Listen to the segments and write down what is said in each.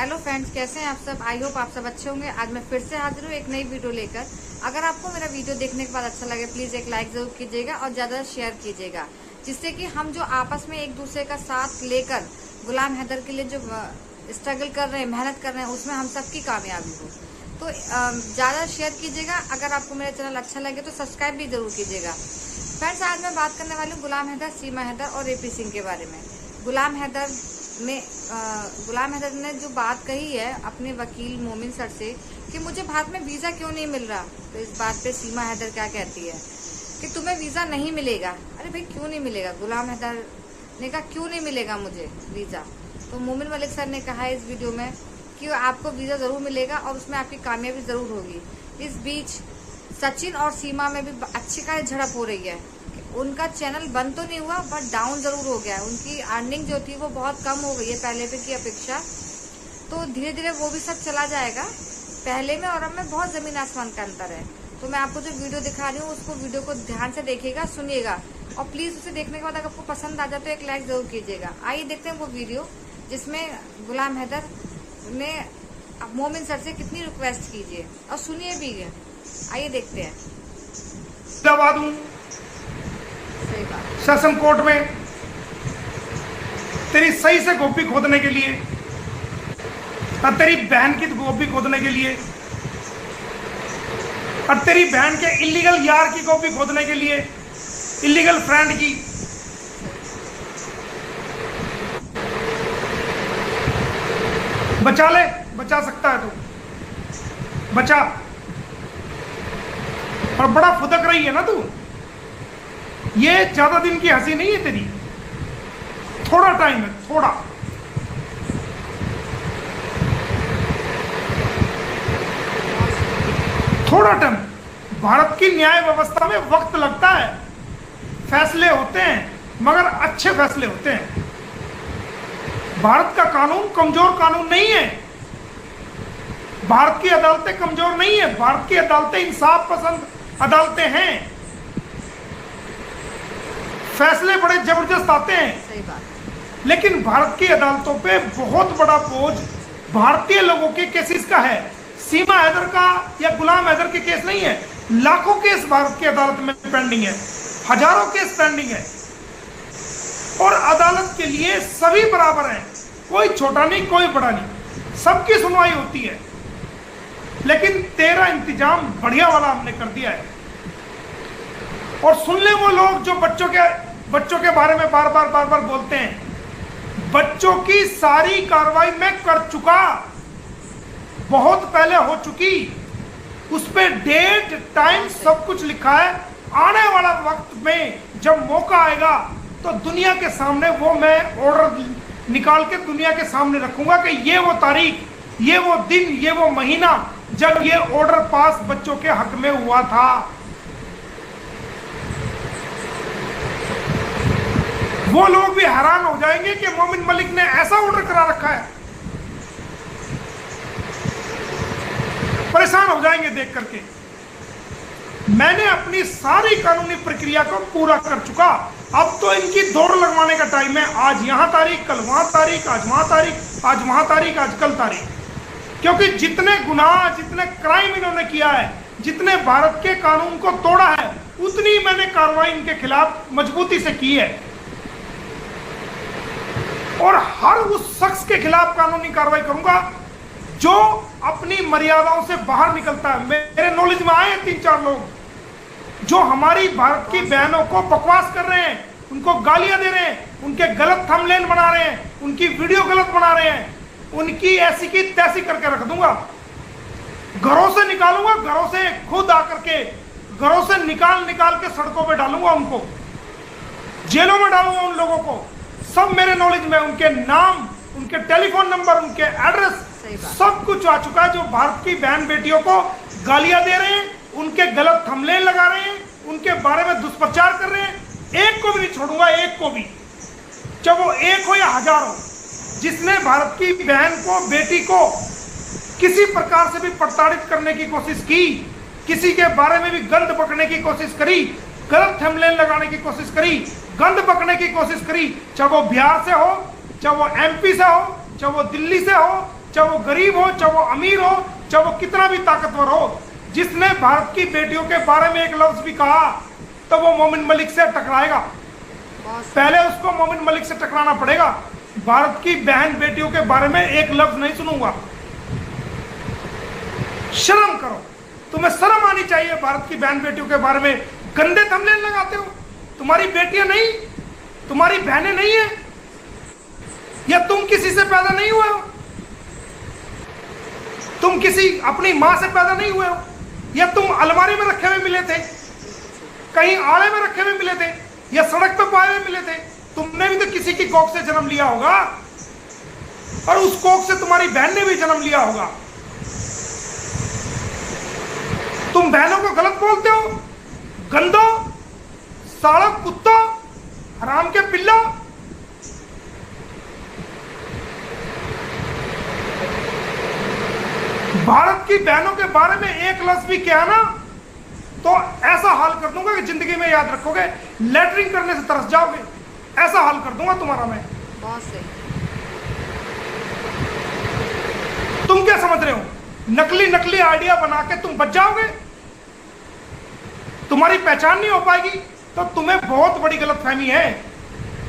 Hello friends, कैसे हैं आप सब। आई होप आप सब अच्छे होंगे। आज मैं फिर से हाजिर हूँ एक नई वीडियो लेकर। अगर आपको मेरा वीडियो देखने के बाद अच्छा लगे प्लीज़ एक लाइक ज़रूर कीजिएगा और ज़्यादा शेयर कीजिएगा, जिससे कि हम जो आपस में एक दूसरे का साथ लेकर गुलाम हैदर के लिए जो स्ट्रगल कर रहे हैं, मेहनत कर रहे हैं, उसमें हम सबकी कामयाबी हो। तो ज़्यादा शेयर कीजिएगा। अगर आपको मेरा चैनल अच्छा लगे तो सब्सक्राइब भी ज़रूर कीजिएगा। फ्रेंड्स, आज मैं बात करने वाली हूँ गुलाम हैदर, सीमा हैदर और एपी सिंह के बारे में। गुलाम हैदर ने जो बात कही है अपने वकील मोमिन सर से कि मुझे भारत में वीज़ा क्यों नहीं मिल रहा, तो इस बात पे सीमा हैदर क्या कहती है कि तुम्हें वीज़ा नहीं मिलेगा। अरे भाई, क्यों नहीं मिलेगा? गुलाम हैदर ने कहा क्यों नहीं मिलेगा मुझे वीज़ा। तो मोमिन मलिक सर ने कहा इस वीडियो में कि आपको वीज़ा ज़रूर मिलेगा और उसमें आपकी कामयाबी ज़रूर होगी। इस बीच सचिन और सीमा में भी अच्छी खासी झड़प हो रही है। उनका चैनल बंद तो नहीं हुआ बट डाउन जरूर हो गया है। उनकी अर्निंग जो थी वो बहुत कम हो गई है पहले पे की अपेक्षा। तो धीरे धीरे वो भी सब चला जाएगा। पहले में और अब में बहुत ज़मीन आसमान का अंतर है। तो मैं आपको जो वीडियो दिखा रही हूँ उसको वीडियो को ध्यान से देखिएगा, सुनिएगा और प्लीज़ उसे देखने के बाद अगर आपको पसंद आ जाए तो एक लाइक ज़रूर कीजिएगा। आइए देखते हैं वो वीडियो जिसमें गुलाम हैदर ने मोमिन सर से कितनी रिक्वेस्ट कीजिए और सुनिए भी। आइए देखते हैं। सेशन कोर्ट में तेरी सही से गोभी खोदने के लिए और तेरी बहन की गोभी खोदने के लिए और तेरी बहन के इलीगल यार की गोभी खोदने के लिए, इलीगल फ्रेंड की। बचा ले, बचा सकता है तू, बचा। और बड़ा फुदक रही है ना तू। ये ज्यादा दिन की हंसी नहीं है तेरी, थोड़ा टाइम है, थोड़ा टाइम। भारत की न्याय व्यवस्था में वक्त लगता है, फैसले होते हैं मगर अच्छे फैसले होते हैं। भारत का कानून कमजोर कानून नहीं है। भारत की अदालतें कमजोर नहीं है। भारत की अदालतें इंसाफ पसंद अदालतें हैं। फैसले बड़े जबरदस्त आते हैं। सही बात। लेकिन भारत की अदालतों पे बहुत बड़ा बोझ भारतीय लोगों के केसेस का है। सीमा हैदर का या गुलाम हैदर के केस नहीं है। लाखों केस भारत की अदालत में पेंडिंग है, हजारों केस पेंडिंग है। और अदालत के लिए सभी बराबर हैं, कोई छोटा नहीं कोई बड़ा नहीं, सबकी सुनवाई होती है। लेकिन तेरा इंतजाम बढ़िया वाला हमने कर दिया है। और सुन ले वो लोग जो बच्चों के बारे में बार बार बोलते हैं। बच्चों की सारी कार्रवाई मैं कर चुका, बहुत पहले हो चुकी। उस पे डेट टाइम सब कुछ लिखा है। आने वाला वक्त में जब मौका आएगा तो दुनिया के सामने वो मैं ऑर्डर निकाल के दुनिया के सामने रखूंगा कि ये वो तारीख, ये वो दिन, ये वो महीना जब ये ऑर्डर पास बच्चों के हक में हुआ था। वो लोग भी हैरान हो जाएंगे कि मोमिन मलिक ने ऐसा ऑर्डर करा रखा है। परेशान हो जाएंगे देख करके। मैंने अपनी सारी कानूनी प्रक्रिया को पूरा कर चुका। अब तो इनकी दौड़ लगवाने का टाइम है। आज यहां तारीख, कल वहां तारीख, आज वहां तारीख, आज वहां तारीख, आज कल तारीख। क्योंकि जितने गुनाह, जितने क्राइम इन्होंने किया है, जितने भारत के कानून को तोड़ा है, उतनी मैंने कार्रवाई इनके खिलाफ मजबूती से की है। और हर उस शख्स के खिलाफ कानूनी कार्रवाई करूंगा जो अपनी मर्यादाओं से बाहर निकलता है। मेरे नॉलेज में आए 3-4 लोग जो हमारी भारत की बहनों को बकवास कर रहे हैं, उनको गालियां दे रहे हैं, उनके गलत थंबनेल बना रहे हैं, उनकी वीडियो गलत बना रहे हैं। उनकी ऐसी की तैसी करके रख दूंगा, घरों से निकालूंगा, घरों से खुद आकर के घरों से निकाल के सड़कों पे डालूंगा, उनको जेलों में डालूंगा। उन लोगों को सब मेरे नॉलेज में, उनके नाम, उनके टेलीफोन नंबर, उनके एड्रेस सब कुछ आ चुका है। जो भारत की बहन बेटियों को गालियां दे रहे हैं, उनके गलत थंबनेल लगा रहे हैं, उनके बारे में दुष्प्रचार कर रहे हैं, एक को भी नहीं छोड़ूंगा, एक को भी, चाहे वो एक हो या हजार हो। जिसने भारत की बहन को, बेटी को किसी प्रकार से भी प्रताड़ित करने की कोशिश की, किसी के बारे में भी गंद बकने की कोशिश करी, गलत थंबनेल लगाने की कोशिश करी, गंद बकने की कोशिश करी, चाहे वो बिहार से हो, चाहे वो एमपी से हो, चाहे वो दिल्ली से हो, चाहे वो गरीब हो, चाहे वो अमीर हो, चाहे वो कितना भी ताकतवर हो, जिसने भारत की बेटियों के बारे में एक लफ्ज भी कहा तो वो मोमिन मलिक से टकराएगा। पहले उसको मोमिन मलिक से टकराना पड़ेगा। भारत की बहन बेटियों के बारे में एक लफ्ज नहीं सुनूंगा। शर्म करो, तुम्हें शर्म आनी चाहिए। भारत की बहन बेटियों के बारे में गंदे थंबनेल लगाते हो। तुम्हारी बेटियां नहीं, तुम्हारी बहनें नहीं है, या तुम किसी से पैदा नहीं हुए हो, तुम किसी अपनी मां से पैदा नहीं हुए हो, या तुम अलमारी में रखे हुए मिले थे, कहीं आड़े में रखे हुए मिले थे, या सड़क पर पाए हुए मिले थे। तुमने भी तो किसी की कोख से जन्म लिया होगा, और उस कोख से तुम्हारी बहन ने भी जन्म लिया होगा। तुम बहनों को गलत बोलते हो, गंदो, साड़ो, कुत्तो, हराम के पिल्लो। भारत की बहनों के बारे में एक लफ्ज भी किया ना तो ऐसा हाल कर दूंगा कि जिंदगी में याद रखोगे, लेटरिंग करने से तरस जाओगे। ऐसा हाल कर दूंगा तुम्हारा मैं। बहुत सही। तुम क्या समझ रहे हो, नकली नकली आइडिया बना के तुम बच जाओगे? तुम्हारी पहचान नहीं हो पाएगी तो तुम्हें बहुत बड़ी गलतफहमी है।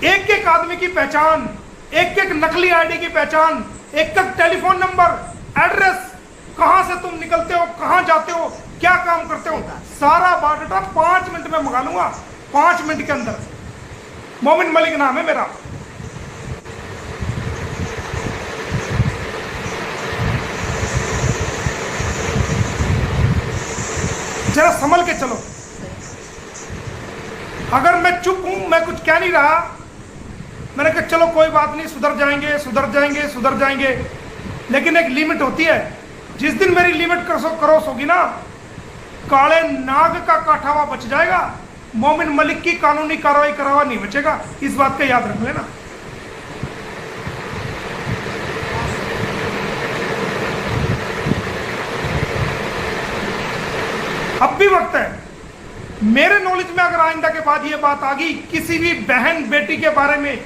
एक एक आदमी की पहचान, एक एक नकली आईडी की पहचान, एक एक टेलीफोन नंबर, एड्रेस, कहां से तुम निकलते हो, कहां जाते हो, क्या काम करते हो, सारा बायोडाटा 5 मिनट में मंगा लूंगा। 5 मिनट के अंदर। मोमिन मलिक नाम है मेरा। जरा संभल के चलो। अगर मैं चुप हूं, मैं कुछ कह नहीं रहा, मैंने कहा चलो कोई बात नहीं, सुधर जाएंगे सुधर जाएंगे सुधर जाएंगे, लेकिन एक लिमिट होती है। जिस दिन मेरी लिमिट क्रॉस होगी ना, काले नाग का काटा हुआ बच जाएगा, मोमिन मलिक की कानूनी कार्रवाई करा हुआ नहीं बचेगा। इस बात का याद रख लेना। अब भी वक्त है। मेरे नॉलेज में अगर आइंदा के बाद ये बात आ गई, किसी भी बहन बेटी के बारे में,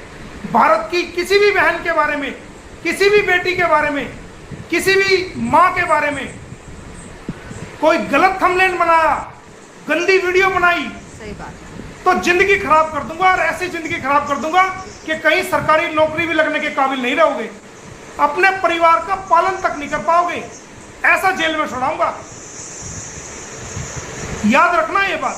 भारत की किसी भी बहन के बारे में, किसी भी बेटी के बारे में, किसी भी मां के बारे में कोई गलत थंबनेल बनाया, गंदी वीडियो बनाई, सही बात है, तो जिंदगी खराब कर दूंगा। और ऐसी जिंदगी खराब कर दूंगा कि कहीं सरकारी नौकरी भी लगने के काबिल नहीं रहोगे, अपने परिवार का पालन तक नहीं कर पाओगे, ऐसा जेल में छोड़ाऊंगा। याद रखना ये बात।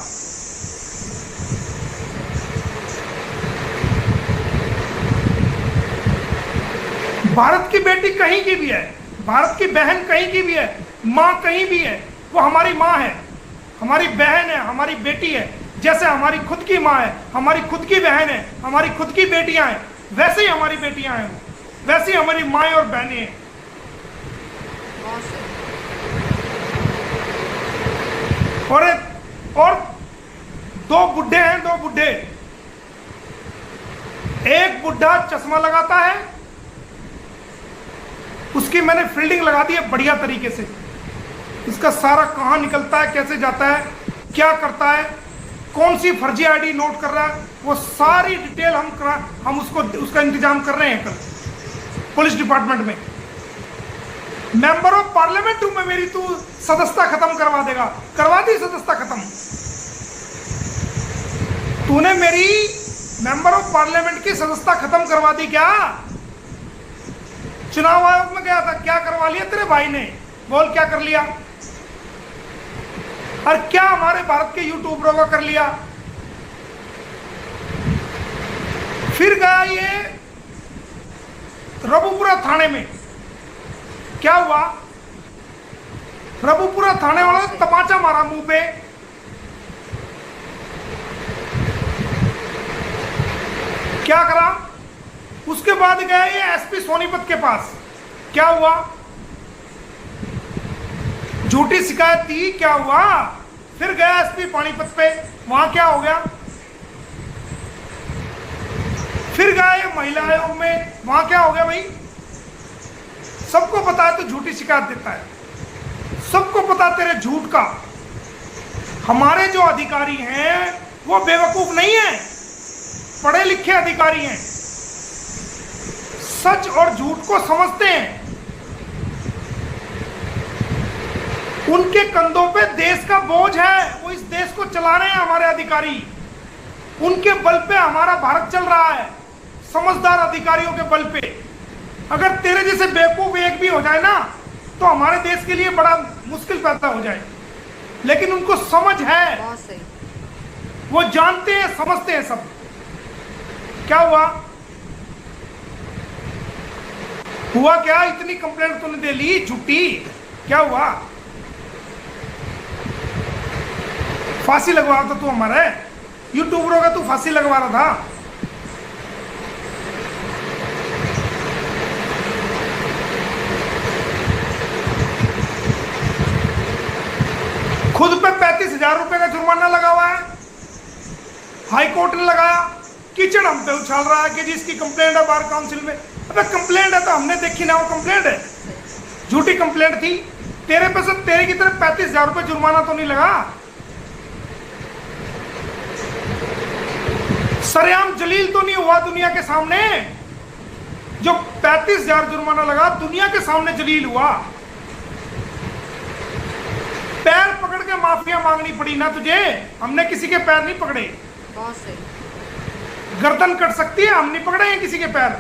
भारत की बेटी कहीं की भी है, भारत की बहन कहीं की भी है, मां कहीं भी है, वो हमारी मां है, हमारी बहन है, हमारी बेटी है। जैसे हमारी खुद की मां है, हमारी खुद की बहन है, हमारी खुद की बेटियां हैं, वैसे ही हमारी बेटियां हैं, वैसे ही हमारी माएँ और बहनें हैं। बहुत सही। और 2 बुड्ढे हैं, 2 बुड्ढे। एक बुड्ढा चश्मा लगाता है, उसकी मैंने फील्डिंग लगा दी है बढ़िया तरीके से। इसका सारा कहां निकलता है, कैसे जाता है, क्या करता है, कौन सी फर्जी आईडी नोट कर रहा है, वो सारी डिटेल हम उसका इंतजाम कर रहे हैं कल पुलिस डिपार्टमेंट में। मेंबर ऑफ पार्लियामेंट हूं मैं, मेरी तू सदस्यता खत्म करवा देगा। करवा दी सदस्यता खत्म। तूने मेरी मेंबर ऑफ पार्लियामेंट की सदस्यता खत्म करवा दी क्या? चुनाव आयोग में गया था, क्या करवा लिया तेरे भाई ने? बोल क्या कर लिया? और क्या हमारे भारत के यूट्यूबरों का कर लिया? फिर गया ये रबुपुरा थाने में, क्या हुआ? रबुपुरा थाने वालों ने तमाचा मारा मुंह पे। क्या करा? उसके बाद गया ये एसपी सोनीपत के पास, क्या हुआ? झूठी शिकायत दी, क्या हुआ? फिर गया एसपी पानीपत पे, वहां क्या हो गया? फिर गया ये महिला आयोग में, वहां क्या हो गया भाई? सबको पता है तो झूठी शिकायत देता है, सबको पता तेरे झूठ का। हमारे जो अधिकारी हैं वो बेवकूफ नहीं है, पढ़े लिखे अधिकारी हैं, सच और झूठ को समझते हैं। उनके कंधों पे देश का बोझ है, वो इस देश को चला रहे हैं हमारे अधिकारी। उनके बल पे हमारा भारत चल रहा है, समझदार अधिकारियों के बल पे। अगर तेरे जैसे बेवकूफ एक भी हो जाए ना तो हमारे देश के लिए बड़ा मुश्किल पैदा हो जाए। लेकिन उनको समझ है, बहुत सही। वो जानते हैं, समझते हैं सब। क्या हुआ क्या? इतनी कंप्लेंट तूने दे ली झूठी, क्या हुआ? फांसी लगवा तो तू हमारे यूट्यूबरों का तू फांसी लगवा रहा था। खुद पे 35,000 रुपए का जुर्माना लगा हुआ है, हाई कोर्ट ने लगाया। कीचड़ हम पे उछाल रहा है कि जी इसकी कंप्लेंट है बार काउंसिल में। अबे कंप्लेंट है तो हमने देखी ना, वो कंप्लेंट है, झूठी कंप्लेंट थी। तेरे पे से तेरे की तरफ 35,000 रुपए जुर्माना तो नहीं लगा। सरेआम जलील तो नहीं हुआ दुनिया के सामने? जो 35,000 जुर्माना लगा दुनिया के सामने जलील हुआ। पैर पकड़ के माफिया मांगनी पड़ी ना तुझे, हमने किसी के पैर नहीं पकड़े। बहुत सही। गर्दन कट सकती है, हम नहीं पकड़े हैं किसी के पैर।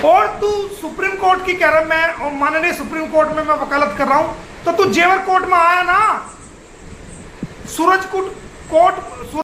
और तू सुप्रीम कोर्ट की कह रहा, मैं और माननीय सुप्रीम कोर्ट में मैं वकालत कर रहा हूं, तो तू जेवर कोर्ट में आया ना, सूरजकुंड कोर्ट